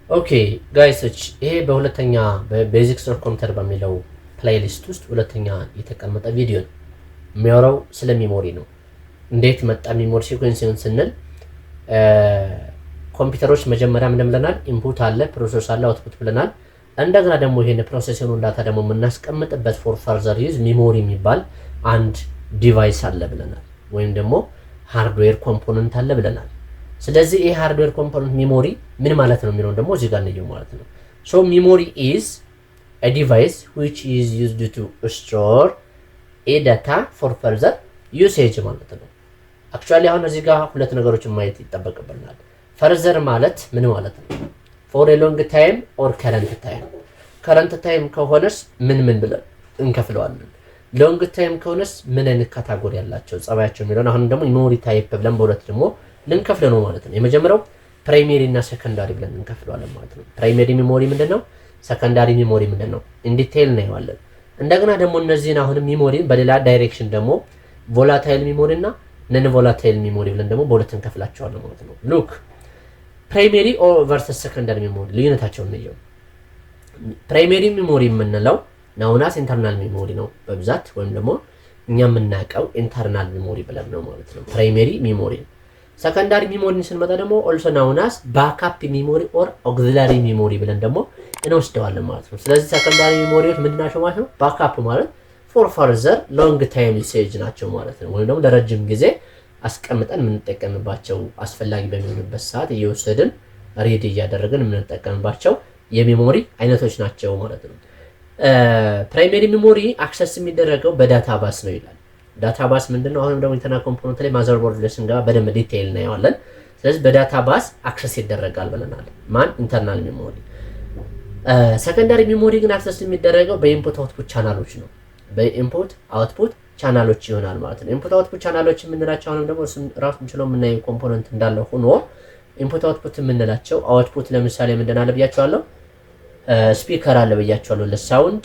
ኦኬ ጋይሶች ይሄ በሁለተኛ በቤዚክስ ኦፍ ኮምፒውተር በሚለው ፕሌሊስት ውስጥ ሁለተኛ የተቀመጠ ቪዲዮ ነው። የሚያወራው ስለ ሚሞሪ ነው። እንዴት መጣ ሚሞሪ ሲኩዌንሲን ስንል ኮምፒውተሮች መጀመሪያ ምን ብለናል? ኢንፑት አለ፣ ፕሮሰስ አለ፣ አውትፑት ብለናል። እንደገና ደግሞ ይሄን ፕሮሰሲንግ ዳታ ደግሞ የምናስቀምጥበት ፎር ፈርዘር ዩዝ ሚሞሪ የሚባል አንድ ዲቫይስ አለ ብለናል፣ ወይም ደግሞ ሃርድዌር ኮምፖነንት አለ ብለናል። ስለዚህ ይሄ ሃርድዌር ኮምፖነንት ሚሞሪ ምን ማለት ነው የሚለውን ደግሞ እዚህ ጋር እንየው ማለት ነው። ሶ ሚሞሪ ኢዝ a device which is used to store a data for further usage ማለት ነው። አክቹአሊ አሁን እዚህ ጋር ሁለት ነገሮችን ማየት ይጠበቅብናል። ፈርዘር ማለት ምን ማለት ነው? for a long time or current time። current time ከሆነስ ምን ብለን እንከፍለዋለን? ሎንግ ታይም ከሆነስ ምን አይነት ካታጎሪ ያላቸው ጸባያቸው የሚለውን አሁን ደግሞ ሚሞሪ ታይፕ ብለን በሁለት ደግሞ ልንከፍለው ነው ማለት ነው። የመጀመሪያው ፕራይሜሪ እና ሰከንዳሪ ብለን እንከፍለዋለን ማለት ነው። ፕራይሜሪ ሚሞሪ ምንድነው? ሰከንዳሪ ሚሞሪ ምንድነው? ኢን ዲቴይል ነው ያለው። እንደገና ደግሞ እነዚህን አሁን ሚሞሪን በሌላ ዳይሬክሽን ደግሞ ቮላታይል ሚሞሪ እና ነን ቮላታይል ሚሞሪ ብለን ደግሞ በሁለት እንከፍላቸዋለን ማለት ነው። ሉክ ፕራይሜሪ ቨርሰስ ሰከንዳሪ ሚሞሪ ልዩነታቸውን ነው። ፕራይሜሪ ሚሞሪ የምንለው ናውናስ ኢንተርናል ሚሞሪ ነው በብዛት ወይም ደግሞ እኛ የምናውቀው ኢንተርናል ሚሞሪ ብለን ነው ማለት ነው ፕራይሜሪ ሚሞሪ። ሰከንዳሪ ሚሞሪን ስንመጣ ደግሞ ኦልሶ ናውናስ ባካፕ ሚሞሪ ኦር ኦግዚላሪ ሚሞሪ ብለን ደግሞ እንወስደዋለን ማለት ነው። ስለዚህ ሰከንዳሪ ሚሞሪዎች ምንድናቸው ማለት ነው? ባካፕ ማለት ፎር ፈርዘር ሎንግ ታይም ዩሴጅ ናቸው ማለት ነው። ወይም ደግሞ ለረጅም ጊዜ አስቀምጠን የምንጠቀምባቸው አስፈላጊ በሚሆንበት ሰዓት እየወሰድን ሬዲ እያደረግን የምንጠቀምባቸው የሚሞሪ አይነቶች ናቸው ማለት ነው። ፕራይሜሪ ሚሞሪ አክሰስ የሚደረገው በዳታ ባስ ነው ይላል። ዳታ ባስ ምንድነው? አሁንም ደግሞ ኢንተርናል ኮምፖነንት ላይ ማዘርቦርድ ላይ ስንገባ በደንብ ዲቴይል እናየዋለን። ስለዚህ በዳታ ባስ አክሰስ ይደረጋል ብለናል። ማን? ኢንተርናል ሚሞሪ። ሰከንዳሪ ሚሞሪ ግን አክሰስ የሚደረገው በኢንፑት አውትፑት ቻናሎች ነው። በኢንፑት አውትፑት ቻናሎች ይሆናል ማለት ነው። ኢንፑት አውትፑት ቻናሎች የምንላቸው አሁንም ደግሞ ራሱን ችሎ የምናየው ኮምፖነንት እንዳለ ሆኖ ኢንፑት አውትፑት የምንላቸው አውትፑት ለምሳሌ ምንድን አለ ብያቸዋለሁ? ስፒከር አለ ብያቸዋለሁ ለሳውንድ።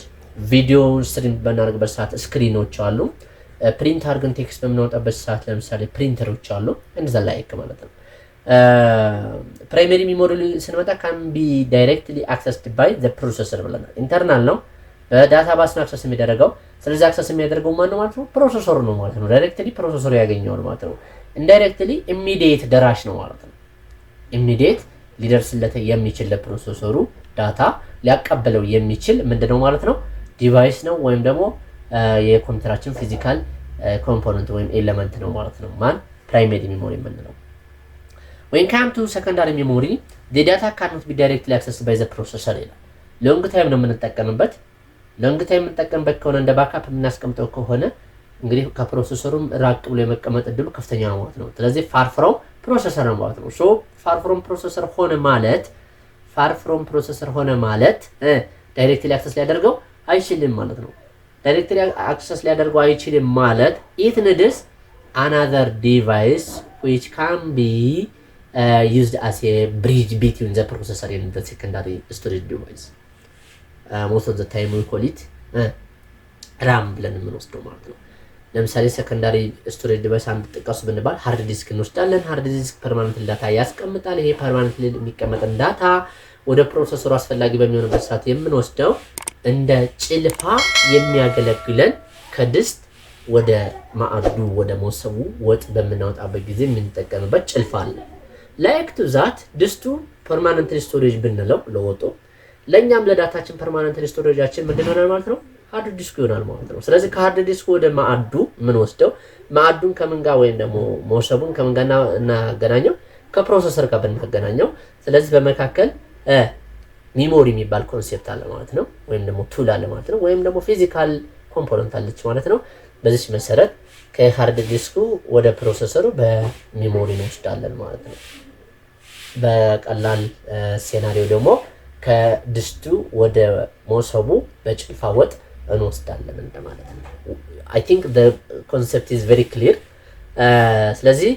ቪዲዮ ስትሪም በናደርግበት ሰዓት ስክሪኖች አሉ። ፕሪንት አድርገን ቴክስት በምናወጣበት ሰዓት ለምሳሌ ፕሪንተሮች አሉ። እንደዛ ላይክ ማለት ነው። ፕራይሜሪ ሚሞሪ ስንመጣ ካን ቢ ዳይሬክትሊ አክሰስድ ባይ ዘ ፕሮሰሰር ብለናል። ኢንተርናል ነው፣ በዳታ ባስ ነው አክሰስ የሚደረገው። ስለዚህ አክሰስ የሚያደርገው ማን ነው ማለት ነው? ፕሮሰሰሩ ነው ማለት ነው። ዳይሬክትሊ ፕሮሰሰሩ ያገኘዋል ማለት ነው። ኢንዳይሬክትሊ ኢሚዲየት ደራሽ ነው ማለት ነው። ኢሚዲየት ሊደርስለት የሚችል ለፕሮሰሰሩ ዳታ ሊያቀበለው የሚችል ምንድነው ማለት ነው? ዲቫይስ ነው ወይም ደግሞ የኮምፒውተራችን ፊዚካል ኮምፖነንት ወይም ኤሌመንት ነው ማለት ነው። ማን? ፕራይሜሪ ሚሞሪ የምንለው። when come to secondary memory the data cannot be directly accessed by the processor ይላል። ሎንግ ታይም ነው የምንጠቀምበት። ሎንግ ታይም የምንጠቀምበት ከሆነ እንደ ባካፕ የምናስቀምጠው ከሆነ እንግዲህ ከፕሮሰሰሩም ራቅ ብሎ የመቀመጥ እድሉ ከፍተኛ ነው ማለት ነው። ስለዚህ ፋር ፍሮም ፕሮሰሰር ነው ማለት ነው። ሶ ፋር ፍሮም ፕሮሰሰር ሆነ ማለት ዳይሬክትሊ አክሰስ ሊያደርገው አይችልም ማለት ነው። ዳይሬክትሊ አክሰስ ሊያደርገው አይችልም ማለት it needs another device which can be used as a bridge between the processor and the secondary storage device. Most of the time we call it RAM ብለን የምንወስደው ማለት ነው። ለምሳሌ ሰከንዳሪ ስቶሬጅ ዲቫይስ አንድ ጥቀሱ ብንባል ሃርድ ዲስክ እንወስዳለን። ሃርድ ዲስክ ፐርማነንት ዳታ ያስቀምጣል። ይሄ ፐርማነንት የሚቀመጥን ዳታ ወደ ፕሮሰሰሩ አስፈላጊ በሚሆንበት ሰዓት የምንወስደው እንደ ጭልፋ የሚያገለግለን ከድስት ወደ ማዕዱ ወደ መሶቡ ወጥ በምናወጣበት ጊዜ የምንጠቀምበት ጭልፋ አለ። ላይክ ቱ ዛት ድስቱ ፐርማነንት ስቶሬጅ ብንለው ለወጡ ለኛም ለዳታችን ፐርማነንት ስቶሬጃችን ምንድን ይሆናል ማለት ነው? ሃርድ ዲስክ ይሆናል ማለት ነው። ስለዚህ ከሃርድ ዲስክ ወደ ማዕዱ ምን ወስደው ማዕዱን ከምን ጋር ወይም ደግሞ መሶቡን ከምን ጋር እናገናኘው? ከፕሮሰሰር ጋር ብናገናኘው። ስለዚህ በመካከል ሚሞሪ የሚባል ኮንሴፕት አለ ማለት ነው። ወይም ደግሞ ቱል አለ ማለት ነው። ወይም ደግሞ ፊዚካል ኮምፖነንት አለች ማለት ነው። በዚህ መሰረት ከሃርድ ዲስኩ ወደ ፕሮሰሰሩ በሚሞሪ እንወስዳለን ማለት ነው። በቀላል ሴናሪዮ ደግሞ ከድስቱ ወደ መሶቡ በጭልፋ ወጥ እንወስዳለን እንደማለት ነው። I think the concept is very clear። ስለዚህ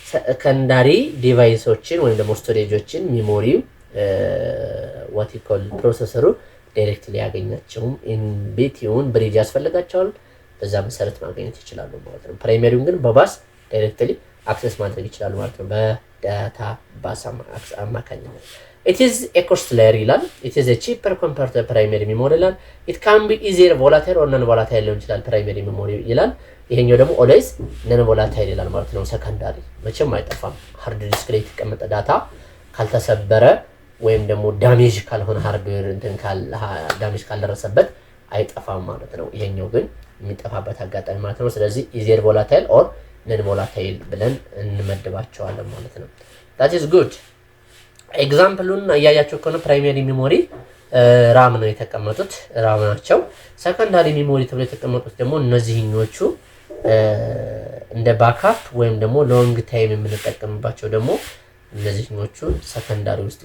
ሰከንዳሪ ዲቫይሶችን ወይም ደግሞ ስቶሬጆችን ሚሞሪ what you call ፕሮሰሰሩ ዳይሬክትሊ ያገኛቸውም ኢንቢቲውን ብሪጅ ያስፈልጋቸዋል። በዛ መሰረት ማግኘት ይችላሉ ማለት ነው። ፕራይሜሪውን ግን በባስ ዳይሬክትሊ አክሰስ ማድረግ ይችላሉ ማለት ነው። በዳታ ባስ አማካኝነት it is a costlier ይላል it is a cheaper compared to primary memory ይላል it can be easier volatile or non volatile ሊሆን ይችላል primary memory ይላል ይሄኛው ደግሞ always non volatile ይላል ማለት ነው ሰከንዳሪ መቼም አይጠፋም ሃርድ ዲስክ ላይ የተቀመጠ ዳታ ካልተሰበረ ወይም ደግሞ ዳሜጅ ካልሆነ ሃርድዌር እንትን ዳሜጅ ካልደረሰበት አይጠፋም ማለት ነው ይሄኛው ግን የሚጠፋበት አጋጣሚ ማለት ነው ስለዚህ easier volatile or non volatile ብለን እንመድባቸዋለን ማለት ነው that is good ኤግዛምፕሉን ያያያችሁ ከሆነ ፕራይመሪ ሜሞሪ ራም ነው የተቀመጡት ራም ናቸው ሰከንዳሪ ሜሞሪ ተብሎ የተቀመጡት ደግሞ እነዚህኞቹ እንደ ባክአፕ ወይም ደግሞ ሎንግ ታይም የምንጠቀምባቸው ደግሞ እነዚህኞቹ ሰከንዳሪ ውስጥ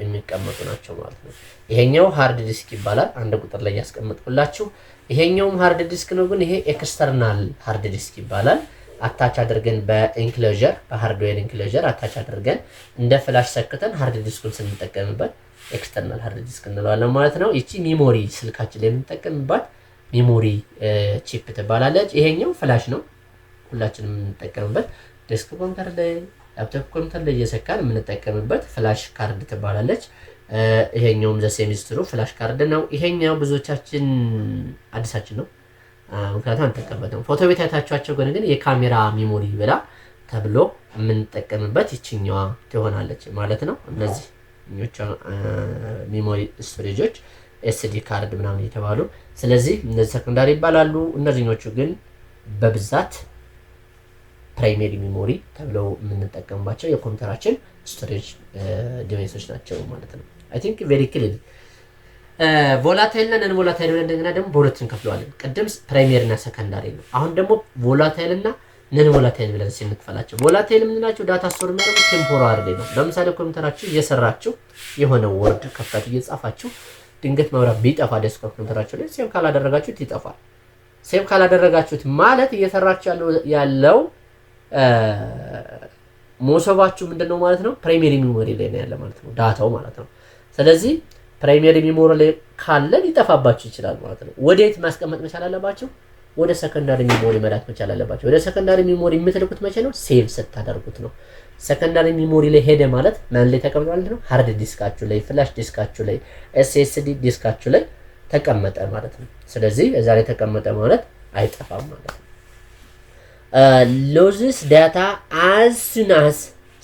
የሚቀመጡ ናቸው ማለት ነው ይሄኛው ሃርድ ዲስክ ይባላል አንድ ቁጥር ላይ ያስቀምጥኩላችሁ ይሄኛውም ሃርድ ዲስክ ነው ግን ይሄ ኤክስተርናል ሃርድ ዲስክ ይባላል አታች አድርገን በኢንክሎዠር በሃርድዌር ኢንክሎዠር አታች አድርገን እንደ ፍላሽ ሰክተን ሃርድ ዲስኩን ስንጠቀምበት ኤክስተርናል ሃርድ ዲስክ እንለዋለን ማለት ነው እቺ ሜሞሪ ስልካችን ላይ የምንጠቀምባት ሜሞሪ ቺፕ ትባላለች ይሄኛው ፍላሽ ነው ሁላችንም የምንጠቀምበት ዴስክ ኮምፒውተር ላይ ላፕቶፕ ኮምፒውተር ላይ እየሰካን የምንጠቀምበት ፍላሽ ካርድ ትባላለች ይሄኛውም ዘሴሚስትሩ ፍላሽ ካርድ ነው ይሄኛው ብዙዎቻችን አዲሳችን ነው ምክንያቱም አንተቀበለው ፎቶ ቤት ያታቻቸው ግን የካሜራ ሜሞሪ ብላ ተብሎ የምንጠቀምበት ይችኛዋ ትሆናለች ማለት ነው እነዚህ ኞቻ ሜሞሪ ስቶሬጆች ኤስዲ ካርድ ምናምን የተባሉ ስለዚህ እነዚህ ሰከንዳሪ ይባላሉ እነዚህኞቹ ግን በብዛት ፕራይመሪ ሜሞሪ ተብለው የምንጠቀምባቸው የኮምፒውተራችን ስቶሬጅ ዲቫይሶች ናቸው ማለት ነው አይ ቲንክ ቬሪ ክሊር ቮላታይል እና ነን ቮላታይል ብለን እንደገና ደግሞ በሁለት እንከፍለዋለን ቀደም ፕራይመሪ እና ሰከንዳሪ ነው አሁን ደግሞ ቮላታይል እና ነን ቮላታይል ብለን ስንከፍላቸው ቮላታይል የምንላቸው ዳታ ስቶር የሚያደርጉት ቴምፖራሪ ነው ለምሳሌ ኮምፒውተራችሁ እየሰራችሁ የሆነ ወርድ ከፍታችሁ እየጻፋችሁ ድንገት መብራት ቢጠፋ ዴስክቶፕ ኮምፒውተራችሁ ላይ ሴቭ ካላደረጋችሁት ይጠፋል ሴቭ ካላደረጋችሁት ማለት እየሰራችሁ ያለው ሞሰባችሁ ምንድነው ማለት ነው ፕራይመሪ ሜሞሪ ላይ ነው ያለ ማለት ነው ዳታው ማለት ነው ስለዚህ ፕራይመሪ ሜሞሪ ላይ ካለ ሊጠፋባችሁ ይችላል ማለት ነው ወዴት ማስቀመጥ መቻል አለባችሁ ወደ ሰከንዳሪ ሜሞሪ መላክ መቻል አለባችሁ ወደ ሰከንዳሪ ሜሞሪ የምትልኩት መቼ ነው ሴቭ ስታደርጉት ነው ሰከንዳሪ ሜሞሪ ላይ ሄደ ማለት ማን ላይ ተቀመጠ ማለት ነው ሃርድ ዲስካችሁ ላይ ፍላሽ ዲስካችሁ ላይ ኤስኤስዲ ዲስካችሁ ላይ ተቀመጠ ማለት ነው ስለዚህ እዛ ላይ ተቀመጠ ማለት አይጠፋም ማለት ነው loses data as soon as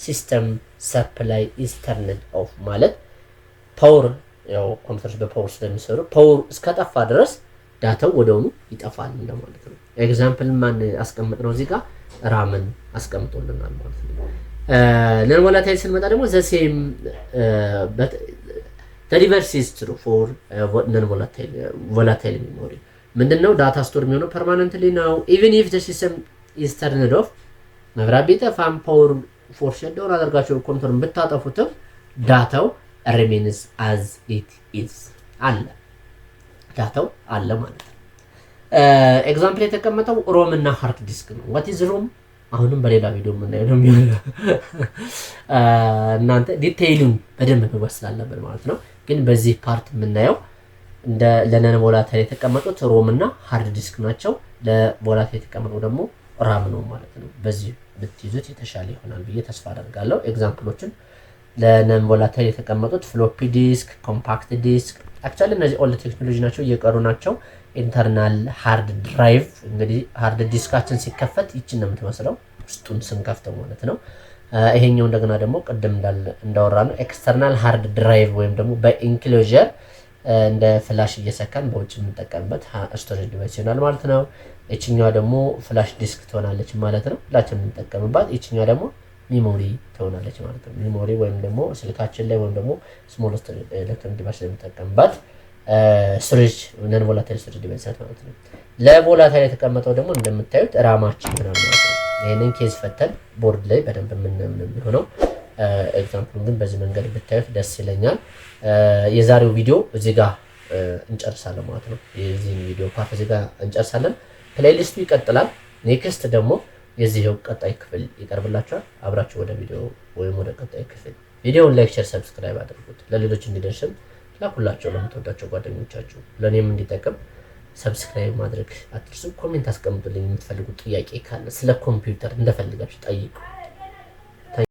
system supply is turned off ማለት ፓወር ያው ኮምፒውተርስ በፓወር ስለሚሰሩ ፓወር እስከጠፋ ድረስ ዳታው ወደውኑ ይጠፋል እንደማለት ነው ኤግዛምፕል ማን አስቀምጥነው እዚህ ጋር ራምን አስቀምጦልናል ማለት ነው ነን ቮላታይል ስንመጣ ደግሞ the same but the reverse is true for non volatile memory ምንድነው ዳታ ስቶር የሚሆነው ፐርማነንትሊ ነው even if the system is turned off መብራት ቢጠፋም ፓወር ፎር ሸትዳውን አድርጋችሁ ኮምፒውተሩን ብታጠፉትም ዳታው remains as it is አለ ዳታው አለ ማለት ነው ኤግዛምፕል የተቀመጠው ሮም እና ሃርድ ዲስክ ነው what is ሮም አሁንም በሌላ ቪዲዮ የምናየው ነው የሚሆነው እናንተ ዲቴይሉን በደንብ መወስላለበት ማለት ነው ግን በዚህ ፓርት የምናየው እንደ ለነን ቮላታይል የተቀመጡት ሮም እና ሃርድ ዲስክ ናቸው ለቮላታይል የተቀመጠው ደግሞ ራም ነው ማለት ነው በዚህ ብትይዙት የተሻለ ይሆናል ብዬ ተስፋ አደርጋለሁ ኤግዛምፕሎችን ለነን ቮላታይል የተቀመጡት ፍሎፒ ዲስክ ኮምፓክት ዲስክ አክቹአሊ እነዚህ ኦልድ ቴክኖሎጂ ናቸው እየቀሩ ናቸው ኢንተርናል ሃርድ ድራይቭ እንግዲህ ሃርድ ዲስካችን ሲከፈት ይችን ነው የምትመስለው ውስጡን ስንከፍተው ማለት ነው ይሄኛው እንደገና ደግሞ ቀደም እንዳወራ ነው ኤክስተርናል ሃርድ ድራይቭ ወይም ደግሞ በኢንክሎዠር እንደ ፍላሽ እየሰካን በውጭ የምንጠቀምበት ስቶሬጅ ዲቫይስ ይሆናል ማለት ነው እቺኛዋ ደግሞ ፍላሽ ዲስክ ትሆናለች ማለት ነው ሁላችንም የምንጠቀምባት እቺኛዋ ደግሞ ሜሞሪ ትሆናለች ማለት ነው ሜሞሪ ወይም ደግሞ ስልካችን ላይ ወይም ደግሞ ስሞል ኤሌክትሮኒክ ዲቫይስ ላይ የምንጠቀምባት ስቶሬጅ ነን ቮላታይል ስቶሬጅ ዲቫይስ ማለት ነው ለቮላታይል የተቀመጠው ደግሞ እንደምታዩት ራማችን ይሆናል ማለት ነው ይሄንን ኬዝ ፈተን ቦርድ ላይ በደንብ የምናምን የሚሆነው ኤግዛምፕሉን ግን በዚህ መንገድ ብታዩት ደስ ይለኛል የዛሬው ቪዲዮ እዚህ ጋር እንጨርሳለን ማለት ነው የዚህን ቪዲዮ ፓርት እዚህ ጋር እንጨርሳለን ፕሌሊስቱ ይቀጥላል ኔክስት ደግሞ የዚህው ቀጣይ ክፍል ይቀርብላችኋል አብራችሁ ወደ ቪዲዮ ወይም ወደ ቀጣይ ክፍል ቪዲዮውን ላይክ ሼር ሰብስክራይብ አድርጉት ለሌሎች እንዲደርስም ላኩላችሁ ለምትወዳቸው ጓደኞቻችሁ ለኔም እንዲጠቅም ሰብስክራይብ ማድረግ አትርሱ ኮሜንት አስቀምጡልኝ የምትፈልጉት ጥያቄ ካለ ስለ ኮምፒውተር እንደፈልጋችሁ ጠይቁ